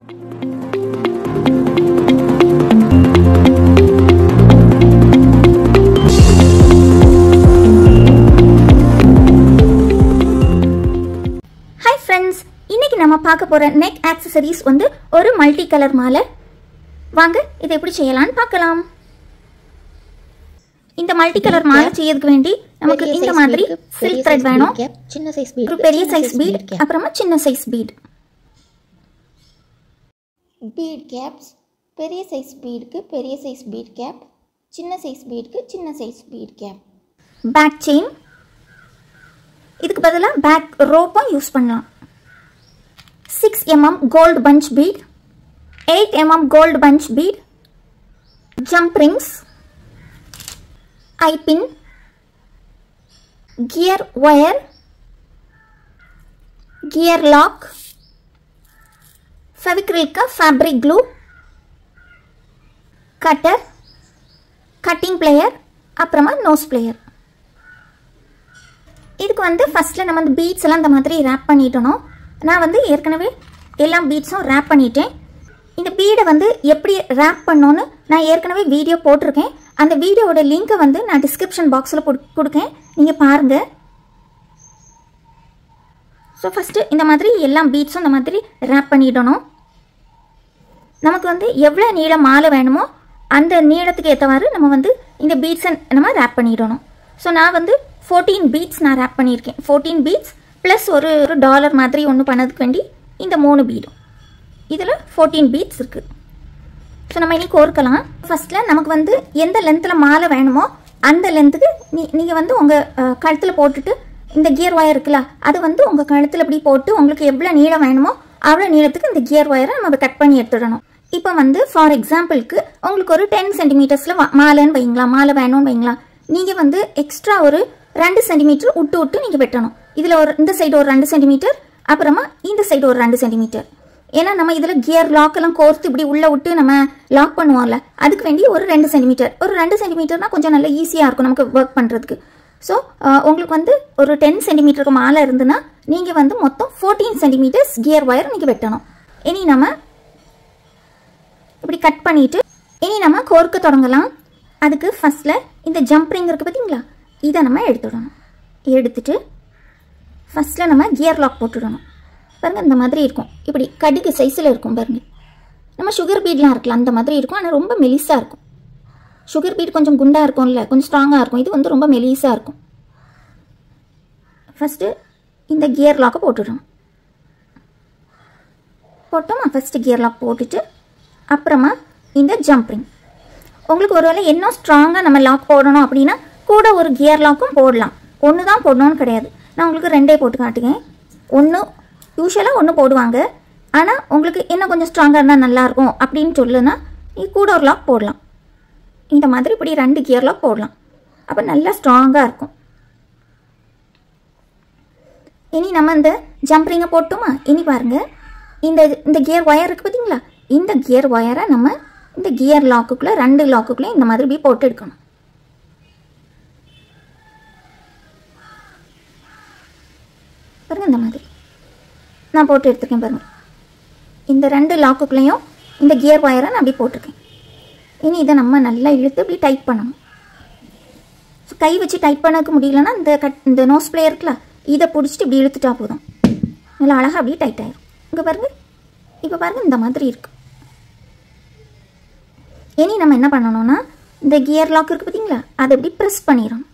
Hi friends, இன்னைக்கு நம்ம பார்க்க போற neck accessories வந்து ஒரு மல்டி கலர் மாலை. வாங்க இதை எப்படி செய்யலாம்னு பார்க்கலாம். இந்த மல்டி கலர் மாலை செய்யறதுக்கு வேண்டி நமக்கு இந்த மாதிரி silk thread வேணும். சின்ன சைஸ் பீட், ஒரு பெரிய சைஸ் பீட், அப்புறமா சின்ன சைஸ் பீட். பீட் கேப்ஸ், பெரிய சைஸ் பீட்க்கு பெரிய சைஸ் பீட் கேப், சின்ன சைஸ் பீட்க்கு சின்ன size bead cap. Back chain, இதுக்கு பதிலா பேக் ரோப்பும் யூஸ் பண்ணலாம். 6 mm gold bunch bead, 8 mm gold bunch bead, jump rings, eye pin, gear wire, gear lock, Fevicryl fabric glue, cutter, cutting plier, அப்புறமா nose plier. இதுக்கு வந்து ஃபர்ஸ்ட்ல நம்ம அந்த beads எல்லாம் இந்த மாதிரி ரேப் பண்ணிட்டோம். நான் வந்து ஏற்கனவே எல்லா பீட்ஸும் ரேப் பண்ணிட்டேன். இந்த பீடை வந்து எப்படி ரேப் பண்ணோன்னு நான் ஏற்கனவே வீடியோ போட்டிருக்கேன். அந்த வீடியோவோட லிங்க்கை வந்து நான் டிஸ்கிரிப்ஷன் பாக்ஸில் கொடுக்கேன், நீங்கள் பாருங்கள். ஸோ ஃபஸ்ட்டு இந்த மாதிரி எல்லா பீட்ஸும் இந்த மாதிரி ரேப் பண்ணிடணும். நமக்கு வந்து எவ்வளோ நீளம் மாலை வேணுமோ அந்த நீளத்துக்கு ஏற்றவாறு நம்ம வந்து இந்த பீட்ஸை நம்ம ரேப் பண்ணிடணும். ஸோ நான் வந்து 14 பீட்ஸ் நான் ரேப் பண்ணியிருக்கேன். 14 பீட்ஸ் ப்ளஸ் ஒரு டாலர் மாதிரி ஒன்று பண்ணதுக்கு வேண்டி இந்த 3 பீடும். இதில் 14 பீட்ஸ் இருக்குது. ஸோ நம்ம இனி கோர்க்கலாம். ஃபஸ்ட்டில் நமக்கு வந்து எந்த லென்த்தில் மாலை வேணுமோ அந்த லென்த்துக்கு நீங்கள் வந்து உங்கள் கழுத்தில் போட்டுட்டு இந்த கியர் ஒயர் இருக்குல்ல அது வந்து உங்கள் கழுத்தில் இப்படி போட்டு உங்களுக்கு எவ்வளோ நீளம் வேணுமோ அவ்வளோ நீளத்துக்கு இந்த கியர் ஒயரை நம்ம கட் பண்ணி எடுத்துடணும். இப்போ வந்து ஃபார் எக்ஸாம்பிளுக்கு உங்களுக்கு ஒரு 10 சென்டிமீட்டர்ஸில் மாலைன்னு வைங்களா, மாலை வேணும்னு வைங்களா, நீங்கள் வந்து எக்ஸ்ட்ரா ஒரு 2 சென்டிமீட்டர் விட்டு நீங்கள் வெட்டணும். இதில் ஒரு இந்த சைடு ஒரு 2 சென்டிமீட்டர், அப்புறமா இந்த சைடு ஒரு 2 சென்டிமீட்டர். ஏன்னா நம்ம இதில் கியர் லாக்கெல்லாம் கோர்த்து இப்படி உள்ளே விட்டு நம்ம லாக் பண்ணுவோம்ல, அதுக்கு வேண்டி ஒரு 2 சென்டிமீட்டர். ஒரு 2 சென்டிமீட்டர்னா கொஞ்சம் நல்லா ஈஸியாக இருக்கும் நமக்கு ஒர்க் பண்ணுறதுக்கு. ஸோ உங்களுக்கு வந்து ஒரு 10 சென்டிமீட்டருக்கு மாலை இருந்துன்னா நீங்கள் வந்து மொத்தம் 14 சென்டிமீட்டர்ஸ் கியர் ஒயர் நீங்கள் வெட்டணும். இனி நம்ம இப்படி கட் பண்ணிவிட்டு இனி நம்ம கோர்க்க தொடங்கலாம். அதுக்கு ஃபஸ்ட்டில் இந்த ஜம்ப்ரிங் இருக்குது பார்த்தீங்களா, இதை நம்ம எடுத்துடணும். எடுத்துட்டு ஃபஸ்ட்டில் நம்ம கியர் லாக் போட்டுடணும். பாருங்கள் இந்த மாதிரி இருக்கும், இப்படி கடுகு சைஸில் இருக்கும் பாருங்கள். நம்ம சுகர் பீட்லாம் இருக்கலாம் அந்த மாதிரி இருக்கும், ஆனால் ரொம்ப மெலிசாக இருக்கும். சுகர் பீட் கொஞ்சம் குண்டாக இருக்கும்ல, கொஞ்சம் ஸ்ட்ராங்காக இருக்கும். இது வந்து ரொம்ப மெலிசாக இருக்கும். ஃபஸ்ட்டு இந்த கியர் லாக்கை போட்டுடணும். போட்டோமா, ஃபஸ்ட்டு கியர் லாக் போட்டுட்டு அப்புறமா இந்த ஜம்ப்ரிங். உங்களுக்கு ஒருவேளை இன்னும் ஸ்ட்ராங்காக நம்ம லாக் போடணும் அப்படின்னா கூட ஒரு கியர் லாக்கும் போடலாம். ஒன்று தான் போடணும்னு கிடையாது. நான் உங்களுக்கு 2 போட்டு காட்டுவேன். ஒன்று யூஸ்வலாக 1 போடுவாங்க, ஆனால் உங்களுக்கு இன்னும் கொஞ்சம் ஸ்ட்ராங்காக இருந்தால் நல்லாயிருக்கும் அப்படின்னு சொல்லுன்னா நீ கூட ஒரு லாக் போடலாம். இந்த மாதிரி இப்படி 2 கியர் லாக் போடலாம், அப்போ நல்லா ஸ்ட்ராங்காக இருக்கும். இனி நம்ம இந்த ஜம்ப்ரிங்கை போட்டோமா, இனி பாருங்கள் இந்த கியர் ஒயர் இருக்குது பார்த்தீங்களா, இந்த கியர் ஒயரை நம்ம இந்த கியர் லாக்குக்குள்ளே 2 லாக்குக்குள்ளே இந்த மாதிரி இப்படி போட்டு எடுக்கணும். பாருங்கள் இந்த மாதிரி நான் போட்டு எடுத்துருக்கேன் பாருங்கள். இந்த 2 லாக்குக்குள்ளேயும் இந்த கியர் ஒயரை நான் அப்படி போட்டிருக்கேன். இனி இதை நம்ம நல்லா இழுத்து இப்படி டைட் பண்ணணும். ஸோ கை வச்சு டைட் பண்ணதுக்கு முடியலன்னா இந்த நோஸ் பிளேயர் இருக்குல்ல, இதை பிடிச்சிட்டு இப்படி இழுத்துட்டா போதும், நல்லா அழகாக அப்படியே டைட் ஆகிடும். இங்கே பாருங்கள், இப்போ பாருங்கள் இந்த மாதிரி இருக்குது. இனி நம்ம என்ன பண்ணணும்னா இந்த கியர் லாக் இருக்குது பார்த்தீங்களா, அதை எப்படி ப்ரெஸ் பண்ணிடணும்.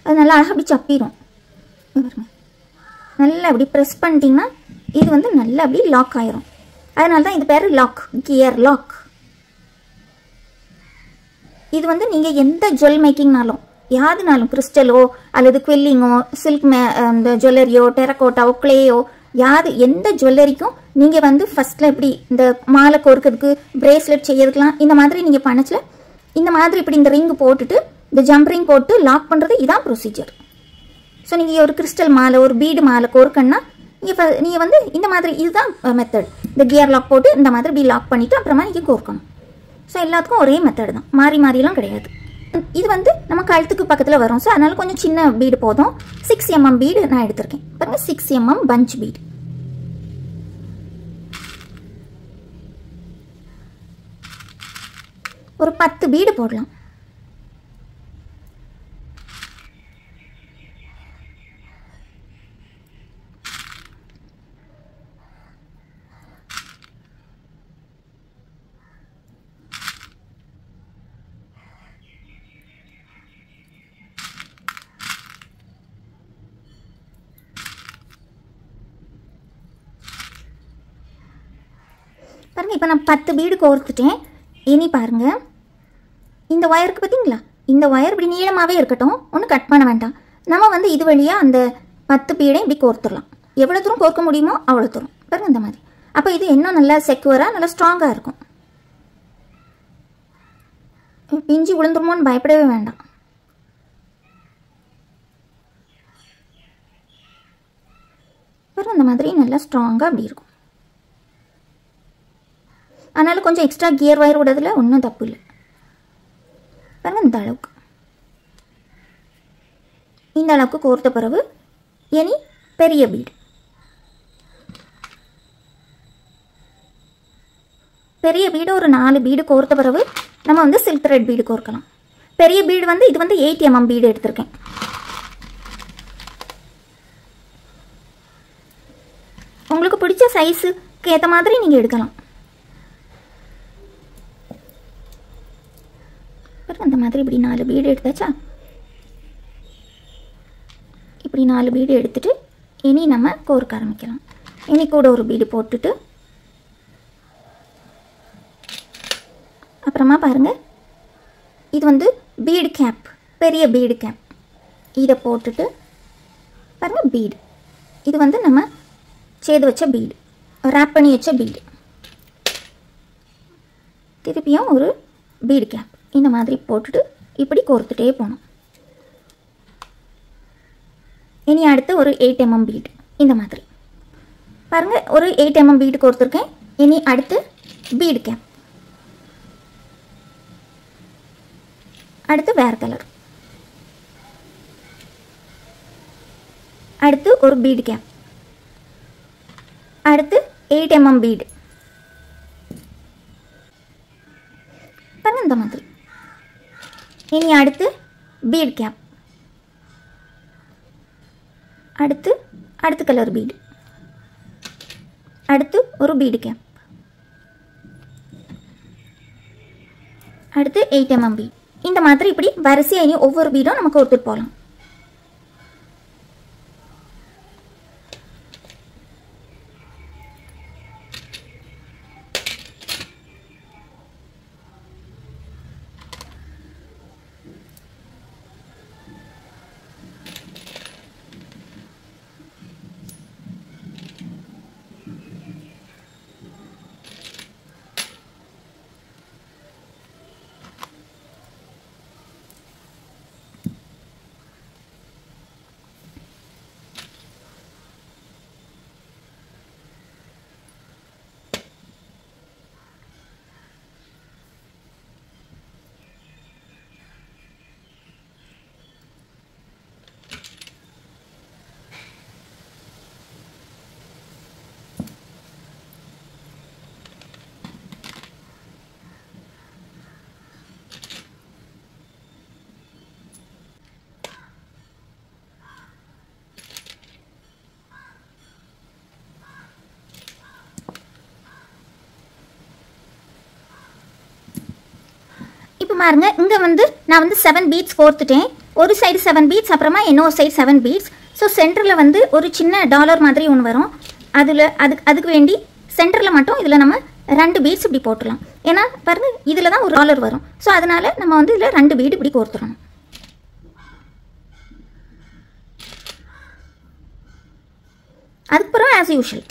அது நல்லா அழகாக அப்படி சப்பிடும். பாருங்கள், நல்லா அப்படி ப்ரெஸ் பண்ணிட்டீங்கன்னா இது வந்து நல்லா அப்படி லாக் ஆயிரும். அதனால தான் இது பேர் லாக், கியர் லாக். இது வந்து நீங்கள் எந்த ஜுவல் மேக்கிங்னாலும் யாருனாலும் கிறிஸ்டலோ அல்லது குவில்லிங்கோ சில்க் இந்த ஜுவல்லரியோ டெரக்கோட்டாவோ கிளேயோ எந்த ஜுவல்லரிக்கும் நீங்கள் வந்து ஃபஸ்ட்டில் இப்படி இந்த மாலை கோர்க்கிறதுக்கு பிரேஸ்லெட் செய்யறதுக்கெலாம் இந்த மாதிரி நீங்கள் பண்ணச்சில இந்த மாதிரி இப்படி இந்த ரிங்கு போட்டுட்டு இந்த ஜம்ப் ரிங் போட்டு லாக் பண்ணுறது இதான் ப்ரொசீஜர். ஸோ நீங்கள் ஒரு கிறிஸ்டல் மாலை ஒரு பீடு மாலை கோர்க்கணுன்னா நீங்கள் வந்து இந்த மாதிரி இதுதான் மெத்தட். இந்த கியர் லாக் போட்டு இந்த மாதிரி இப்படி லாக் பண்ணிவிட்டு அப்புறமா நீங்கள் கோர்க்கணும். ஸோ எல்லாத்துக்கும் ஒரே மெத்தட் தான், மாறிலாம் கிடையாது. இது வந்து நம்ம கழுத்துக்கு பக்கத்தில் வரும். ஸோ அதனால் கொஞ்சம் சின்ன பீடு போதும். 6 mm பீடு நான் எடுத்திருக்கேன் பாருங்கள், 6 mm பஞ்ச் பீடு. ஒரு 10 பீடு போடலாம். பாருங்கள், இப்போ நான் 10 பீடு கோர்த்துட்டேன். இனி பாருங்கள், இந்த ஒயருக்கு பார்த்தீங்களா, இந்த ஒயர் இப்படி நீளமாகவே இருக்கட்டும், ஒன்றும் கட் பண்ண வேண்டாம். நம்ம வந்து இது வழியாக அந்த 10 பீடையும் இப்படி கோர்த்துடலாம். எவ்வளோ தூரம் கோர்க்க முடியுமோ அவ்வளோ தூரம். பாருங்கள் இந்த மாதிரி. அப்போ இது இன்னும் நல்லா செக்யூராக நல்லா ஸ்ட்ராங்காக இருக்கும். பிஞ்சு விழுந்துருமோன்னு பயப்படவே வேண்டாம். பாருங்கள் இந்த மாதிரி நல்லா ஸ்ட்ராங்காக அப்படி இருக்கும். அதனால் கொஞ்சம் எக்ஸ்ட்ரா கியர் ஒயர் விடுறதுல ஒன்றும் தப்பு இல்லை. பாருங்கள் இந்த அளவுக்கு கோர்த்த பிறகு இனி பெரிய பீடு. பெரிய பீடு ஒரு 4 பீடு கோர்த்த பிறகு நம்ம வந்து சில்க் த்ரெட் பீடு கோர்க்கலாம். பெரிய பீடு வந்து இது வந்து 8 mm பீடு எடுத்திருக்கேன். உங்களுக்கு பிடிச்ச சைஸுக்கு ஏற்ற மாதிரி நீங்கள் எடுக்கலாம். அந்த மாதிரி இப்படி 4 பீடு எடுத்தாச்சா? இப்படி 4 பீடு எடுத்துட்டு இனி நம்ம கோர்க்க ஆரம்பிக்கலாம். இனி கூட ஒரு பீடு போட்டுட்டு அப்புறமா பாருங்கள், இது வந்து பீடு கேப், பெரிய பீடு கேப். இதை போட்டுட்டு பாருங்கள் பீடு, இது வந்து நம்ம செய்து வச்ச பீடு, ரேப் பண்ணி வச்ச பீடு. திருப்பியும் ஒரு பீடு கேப் இந்த மாதிரி போட்டுட்டு இப்படி கோர்த்துட்டே போகணும். இனி அடுத்து ஒரு 8 mm பீடு இந்த மாதிரி. பாருங்கள், ஒரு 8 mm பீடு கோர்த்துருக்கேன். இனி அடுத்து பீடு கேப், அடுத்து வேறு கலர், அடுத்து ஒரு பீடு கேப், அடுத்து 8 mm பீடு. பாருங்கள் இந்த மாதிரி. இனி அடுத்து பீட் கேப், அடுத்து கலர் பீடு, அடுத்து ஒரு பீடு கேப், அடுத்து 8 mm பீட். இந்த மாதிரி இப்படி வரிசையாக இனி ஒவ்வொரு பீடும் நமக்கு ஒருத்தர் போகலாம். பாருங்க, இங்கே வந்து நான் வந்து 7 பீட்ஸ் கோர்த்துட்டேன். ஒரு சைடு 7 பீட்ஸ், அப்புறமா இன்னொரு சைடு 7 பீட்ஸ். ஸோ சென்டரில் வந்து ஒரு சின்ன டாலர் மாதிரி ஒன்று வரும். அதுக்கு வேண்டி சென்டரில் மட்டும் இதில் நம்ம 2 பீட்ஸ் இப்படி போட்டுடலாம். ஏன்னா பாருங்கள், இதில் தான் ஒரு டாலர் வரும். ஸோ அதனால் நம்ம வந்து இதில் 2 பீடு இப்படி கோர்த்துடணும். அதுக்கப்புறம் ஆஸ் யூஷுவல்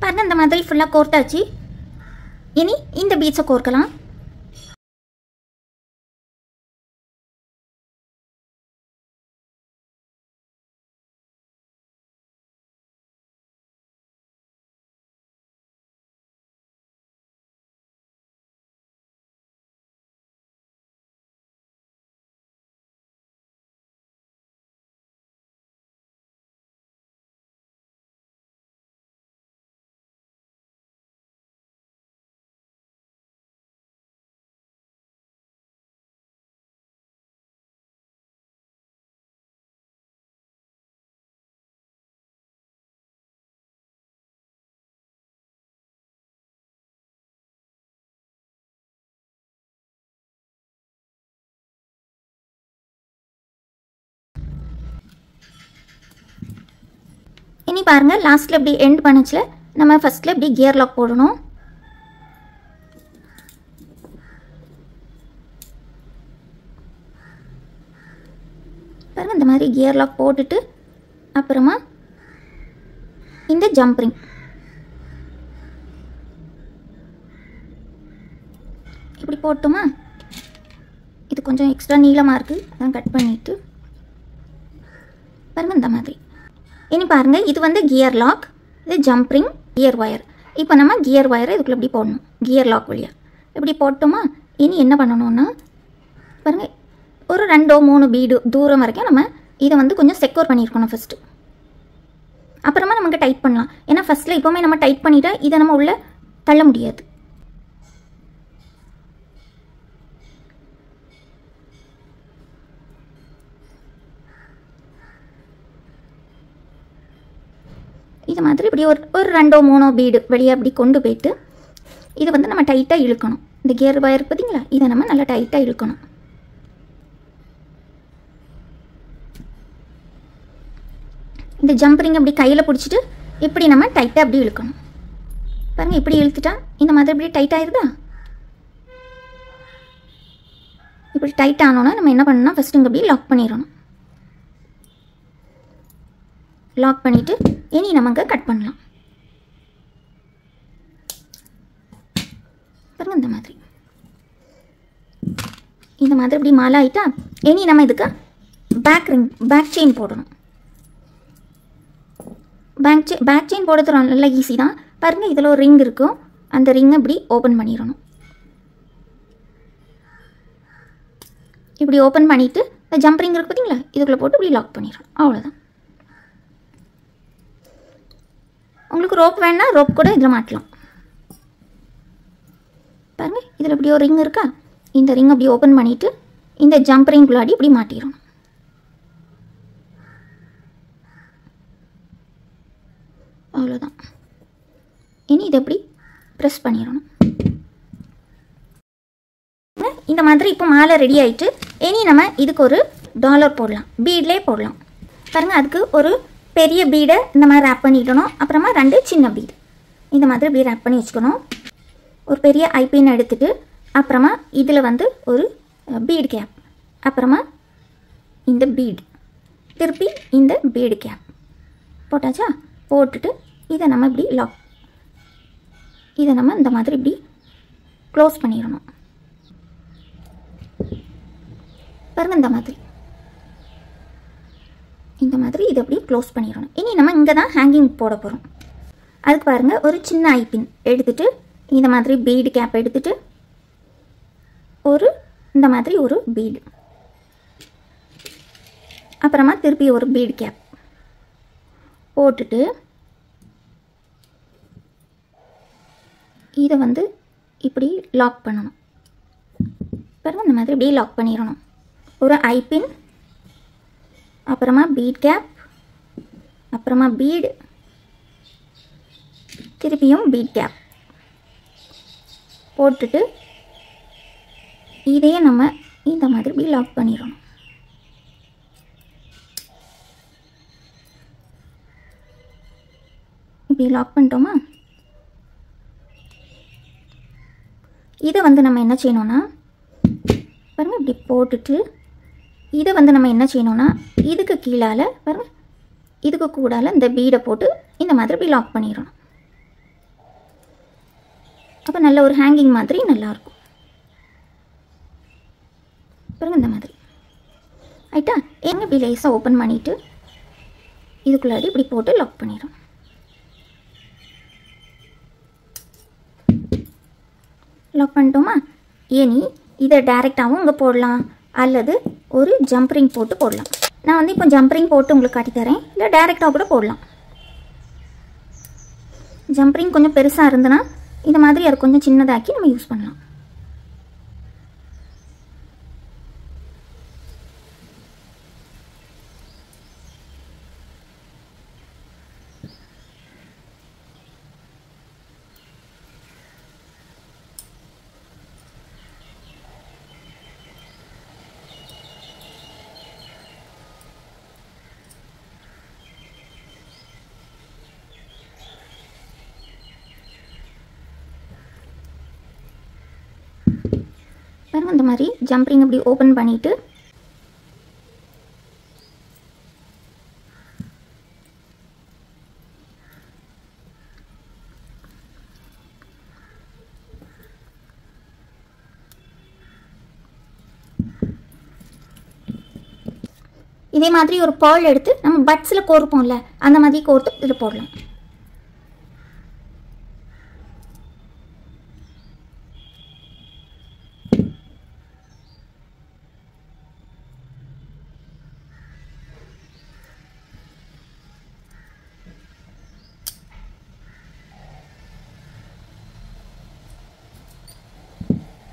பாருங்க இந்த மாதிரி ஃபுல்லாக கோர்த்தாச்சு. இனி இந்த பீட்ஸை கோர்க்கலாம். இனி பாருங்கள் லாஸ்ட்டில் இப்படி எண்ட் பண்ணச்சுல நம்ம ஃபஸ்ட்டில் இப்படி கியர் லாக் போடணும். பாருங்கள் இந்த மாதிரி கியர் லாக் போட்டுட்டு அப்புறமா இந்த ஜம்பிங் இப்படி போட்டோமா. இது கொஞ்சம் எக்ஸ்ட்ரா நீளமாக இருக்குது, அதான் கட் பண்ணிவிட்டு பாருங்கள் இந்த மாதிரி. இனி பாருங்கள் இது வந்து கியர் லாக், இது ஜம்பிங் கியர் ஒயர். இப்போ நம்ம கியர் ஒயரை இதுக்குள்ளே இப்படி போடணும் கியர் லாக் வழியாக. இப்படி போட்டோமா. இனி என்ன பண்ணணும்னா பாருங்கள் ஒரு 2-3 பீடு தூரம் வரைக்கும் நம்ம இதை வந்து கொஞ்சம் செக்யூர் பண்ணியிருக்கணும் ஃபஸ்ட்டு. அப்புறமா நமக்கு டைட் பண்ணலாம். ஏன்னா ஃபஸ்ட்டில் இப்போவுமே நம்ம டைட் பண்ணிட்டா இதை நம்ம உள்ளே தள்ள முடியாது. இது மாதிரி இப்படி ஒரு 2-3 பீடு வெளியே அப்படி கொண்டு போயிட்டு இதை வந்து நம்ம டைட்டாக இழுக்கணும். இந்த கியர் ஒயர் பார்த்தீங்களா, இதை நம்ம நல்லா டைட்டாக இழுக்கணும். இந்த ஜம்பரிங் அப்படி கையில் பிடிச்சிட்டு இப்படி நம்ம டைட்டாக அப்படி இழுக்கணும். பாருங்கள் இப்படி இழுத்துட்டா இந்த மாதிரி இப்படி டைட் ஆயிருதா. இப்படி டைட் ஆனோன்னா நம்ம என்ன பண்ணணும்னா ஃபஸ்ட்டு இங்கே அப்படி லாக் பண்ணிடணும். லாக் பண்ணிவிட்டு இனி நமக்கு கட் பண்ணலாம். பாருங்கள் இந்த மாதிரி இப்படி மாலை ஆகிட்டா இனி நம்ம இதுக்கு பேக் செயின் போடணும். பேக் செயின் போடுறது நல்லா ஈஸி தான். பாருங்கள் இதில் ஒரு ரிங் இருக்கும், அந்த ரிங்கை இப்படி ஓப்பன் பண்ணிடணும். இப்படி ஓப்பன் பண்ணிவிட்டு இந்த ஜம்ப் ரிங் இருக்குது பார்த்தீங்களா, இதுக்குள்ளே போட்டு இப்படி லாக் பண்ணிடணும். அவ்வளோதான். உங்களுக்கு ரோப் வேணா ரோப் கூட இதில் மாட்டலாம். பாருங்கள் இதில் இப்படி ஒரு ரிங் இருக்கா, இந்த ரிங் அப்படி ஓப்பன் பண்ணிவிட்டு இந்த ஜம்ப் ரிங்குள்ளாடி இப்படி மாட்டிடணும். அவ்வளோதான். இனி இதை எப்படி ப்ரெஸ் பண்ணிடணும். இந்த மாதிரி இப்போ மாலை ரெடி ஆகிட்டு இனி நம்ம இதுக்கு ஒரு டாலர் போடலாம், பீட்லேயே போடலாம். பாருங்கள் அதுக்கு ஒரு பெரிய பீடை இந்த மாதிரி ரேப் பண்ணிடணும். அப்புறமா 2 சின்ன பீடு இந்த மாதிரி இப்படி ரேப் பண்ணி வச்சுக்கணும். ஒரு பெரிய ஐபின் எடுத்துகிட்டு அப்புறமா இதில் வந்து ஒரு பீடு கேப், அப்புறமா இந்த பீடு, திருப்பி இந்த பீடு கேப் போட்டாச்சா. போட்டுட்டு இதை நம்ம இப்படி லாக், இதை நம்ம இந்த மாதிரி இப்படி க்ளோஸ் பண்ணிடணும். பாருங்கள் இந்த மாதிரி இதை அப்படி க்ளோஸ் பண்ணிடணும். இனி நம்ம இங்கே தான் ஹேங்கிங் போட போகிறோம். அதுக்கு பாருங்கள் ஒரு சின்ன ஐபின் எடுத்துகிட்டு இந்த மாதிரி பீடு கேப் எடுத்துகிட்டு இந்த மாதிரி ஒரு பீடு, அப்புறமா திருப்பி ஒரு பீடு கேப் போட்டுட்டு இதை வந்து இப்படி லாக் பண்ணணும். பாருங்கள் இந்த மாதிரி இப்படி லாக் பண்ணிடணும். ஒரு ஐபின், அப்புறமா பீட் கேப், அப்புறமா பீடு, திருப்பியும் பீட் கேப் போட்டுட்டு இதையே நம்ம இந்த மாதிரி இப்படி லாக் பண்ணிடணும். இப்படி லாக் பண்ணிட்டோமா. இதை வந்து நம்ம என்ன செய்யணும்னா பாருங்கள் இப்படி போட்டுட்டு இதை வந்து நம்ம என்ன செய்யணும்னா இதுக்கு கீழால் பாருங்கள் இதுக்கு கூடால இந்த பீடை போட்டு இந்த மாதிரி இப்படி லாக் பண்ணிடணும். அப்போ நல்ல ஒரு ஹேங்கிங் மாதிரி நல்லாயிருக்கும். பாருங்க இந்த மாதிரி ரைட்டா. எங்கே இப்படி லேஸாக ஓப்பன் பண்ணிவிட்டு இதுக்குள்ளாடி இப்படி போட்டு லாக் பண்ணிடும். லாக் பண்ணிட்டோமா? ஏனி இதை டைரெக்டாகவும் இங்கே போடலாம், அல்லது ஒரு ஜம்ப்ரிங் போட்டு போடலாம். நான் வந்து இப்போ ஜம்ப்ரிங் போட்டு உங்களுக்கு காட்டித்தரேன், இல்லை டைரெக்டாக கூட போடலாம். ஜம்ப்ரிங் கொஞ்சம் பெருசாக இருந்ததுன்னா இந்த மாதிரி அதை கொஞ்சம் சின்னதாக்கி நம்ம யூஸ் பண்ணலாம். பாருங்க இந்த மாதிரி ஜம்ப்ரிங் இப்படி ஓப்பன் பண்ணிவிட்டு இதே மாதிரி ஒரு பேர்ல் எடுத்து நம்ம பட்ஸில் கோர்ப்போம்ல, அந்த மாதிரி கோர்த்து இதில் போடலாம்.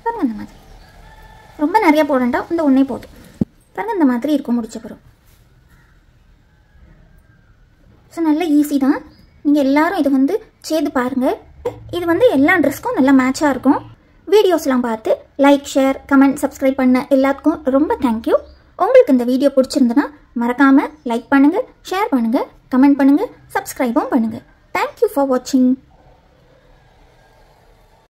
பாருங்க இந்த மாதிரி ரொம்ப நிறைய போடண்டா, இந்த ஒன்றே போதும். பாருங்க இந்த மாதிரி இருக்கும் முடிச்ச பிறகு. ஸோ நல்ல ஈஸி தான். நீங்கள் எல்லோரும் இது வந்து செய்து பாருங்கள். இது வந்து எல்லா ட்ரெஸ்க்கும் நல்லா மேட்சாக இருக்கும். வீடியோஸ்லாம் பார்த்து லைக், ஷேர், கமெண்ட், சப்ஸ்கிரைப் பண்ண எல்லாத்துக்கும் ரொம்ப தேங்க்யூ. உங்களுக்கு இந்த வீடியோ பிடிச்சிருந்துன்னா மறக்காமல் லைக் பண்ணுங்கள், ஷேர் பண்ணுங்கள், கமெண்ட் பண்ணுங்கள், சப்ஸ்கிரைபும் பண்ணுங்கள். தேங்க்யூ ஃபார் வாட்சிங்.